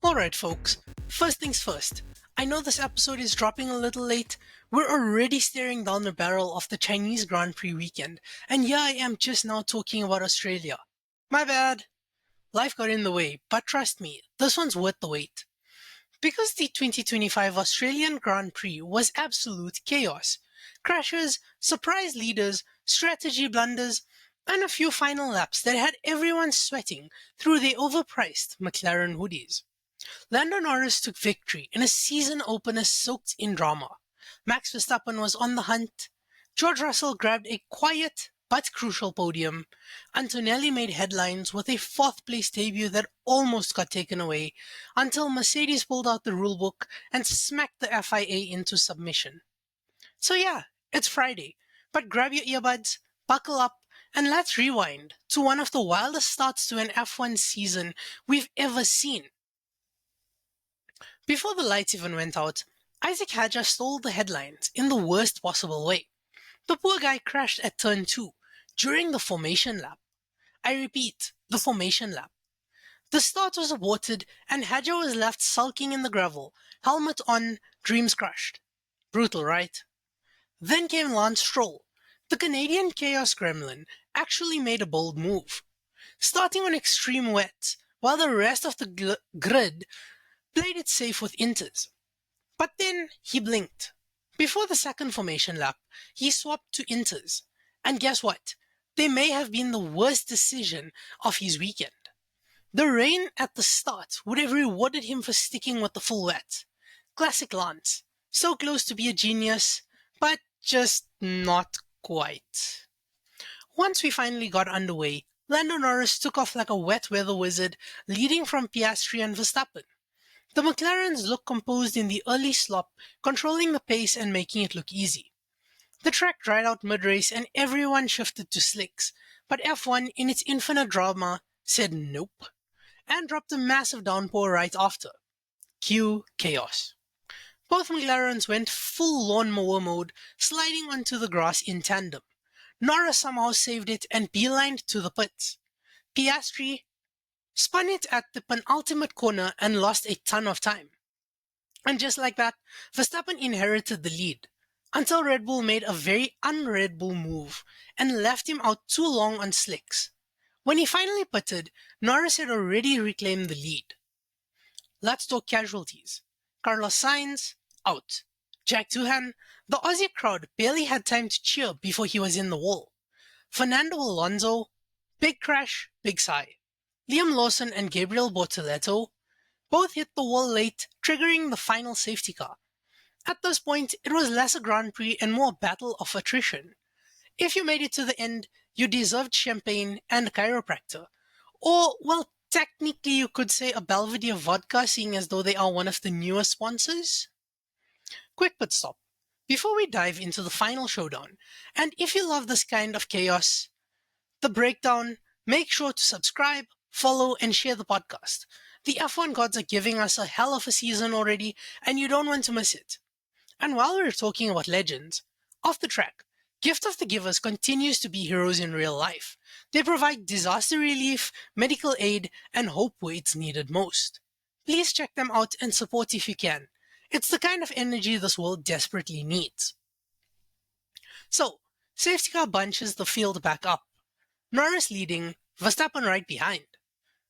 Alright, folks, first things first. I know this episode is dropping a little late. We're already staring down the barrel of the Chinese Grand Prix weekend, and here I am just now talking about Australia. My bad. Life got in the way, but trust me, this one's worth the wait. Because the 2025 Australian Grand Prix was absolute chaos. Crashes, surprise leaders, strategy blunders, and a few final laps that had everyone sweating through their overpriced McLaren hoodies. Lando Norris took victory in a season opener soaked in drama. Max Verstappen was on the hunt. George Russell grabbed a quiet but crucial podium. Antonelli made headlines with a fourth place debut that almost got taken away until Mercedes pulled out the rulebook and smacked the FIA into submission. So yeah, it's Friday, but grab your earbuds, buckle up, and let's rewind to one of the wildest starts to an F1 season we've ever seen. Before the lights even went out, Isaac Hajjar stole the headlines in the worst possible way. The poor guy crashed at turn 2 during the formation lap. I repeat, the formation lap. The start was aborted and Hajjar was left sulking in the gravel, helmet on, dreams crushed. Brutal, right? Then came Lance Stroll. The Canadian Chaos Gremlin actually made a bold move. Starting on extreme wet, while the rest of the grid played it safe with inters. But then he blinked. Before the second formation lap, he swapped to inters. And guess what? They may have been the worst decision of his weekend. The rain at the start would have rewarded him for sticking with the full wet. Classic Lance. So close to be a genius, but just not quite. Once we finally got underway, Lando Norris took off like a wet weather wizard, leading from Piastri and Verstappen. The McLarens looked composed in the early slop, controlling the pace and making it look easy. The track dried out mid-race and everyone shifted to slicks, but F1, in its infinite drama, said nope, and dropped a massive downpour right after. Cue chaos. Both McLarens went full lawnmower mode, sliding onto the grass in tandem. Norris somehow saved it and beelined to the pits. Piastri spun it at the penultimate corner and lost a ton of time. And just like that, Verstappen inherited the lead, until Red Bull made a very un-Red Bull move and left him out too long on slicks. When he finally pitted, Norris had already reclaimed the lead. Let's talk casualties. Carlos Sainz, out. Jack Doohan, the Aussie crowd barely had time to cheer before he was in the wall. Fernando Alonso, big crash, big sigh. Liam Lawson and Gabriel Bortoleto both hit the wall late, triggering the final safety car. At this point, it was less a Grand Prix and more a battle of attrition. If you made it to the end, you deserved champagne and a chiropractor. Or, well, technically you could say a Belvedere vodka, seeing as though they are one of the newer sponsors. Quick pit stop. Before we dive into the final showdown, and if you love this kind of chaos, the breakdown, make sure to subscribe, follow, and share the podcast. The F1 gods are giving us a hell of a season already, and you don't want to miss it. And while we're talking about legends, off the track, Gift of the Givers continues to be heroes in real life. They provide disaster relief, medical aid, and hope where it's needed most. Please check them out and support if you can. It's the kind of energy this world desperately needs. So, safety car bunches the field back up. Norris leading, Verstappen right behind.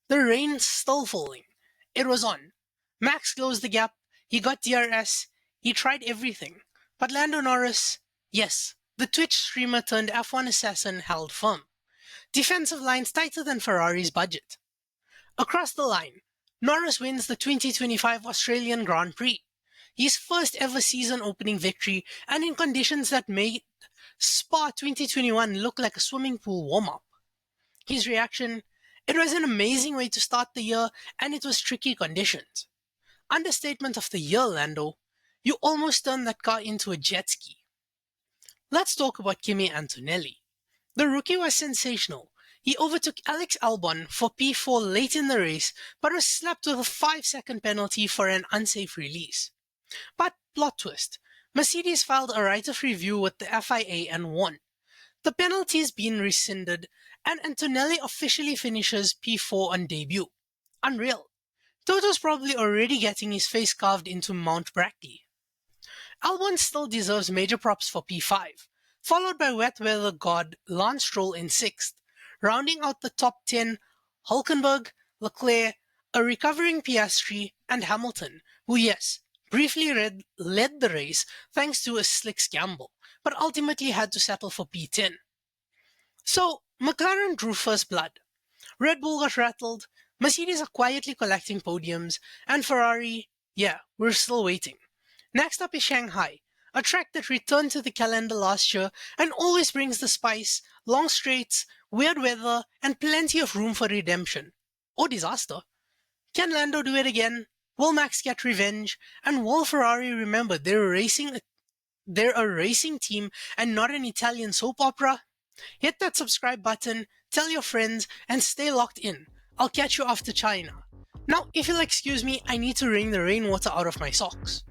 The rain's still falling. It was on. Max closed the gap. He got DRS. He tried everything. But Lando Norris, yes, the Twitch streamer turned F1 assassin, held firm. Defensive lines tighter than Ferrari's budget. Across the line, Norris wins the 2025 Australian Grand Prix. His first ever season opening victory, and in conditions that made Spa 2021 look like a swimming pool warm-up. His reaction, it was an amazing way to start the year, and it was tricky conditions. Understatement of the year, Lando. You almost turned that car into a jet ski. Let's talk about Kimi Antonelli. The rookie was sensational. He overtook Alex Albon for P4 late in the race, but was slapped with a 5-second penalty for an unsafe release. But plot twist, Mercedes filed a right of review with the FIA and won. The penalty's been rescinded, and Antonelli officially finishes P4 on debut. Unreal. Toto's probably already getting his face carved into Mount Brackley. Albon still deserves major props for P5, followed by wet weather god Lance Stroll in 6th. Rounding out the top 10, Hulkenberg, Leclerc, a recovering Piastri, and Hamilton, who, yes, briefly led the race thanks to a slick gamble, but ultimately had to settle for P10. So, McLaren drew first blood. Red Bull got rattled, Mercedes are quietly collecting podiums, and Ferrari, yeah, we're still waiting. Next up is Shanghai, a track that returned to the calendar last year and always brings the spice, long straights, weird weather, and plenty of room for redemption. Or disaster. Can Lando do it again? Will Max get revenge? And will Ferrari remember they're a racing team and not an Italian soap opera? Hit that subscribe button, tell your friends, and stay locked in. I'll catch you after China. Now, if you'll excuse me, I need to wring the rainwater out of my socks.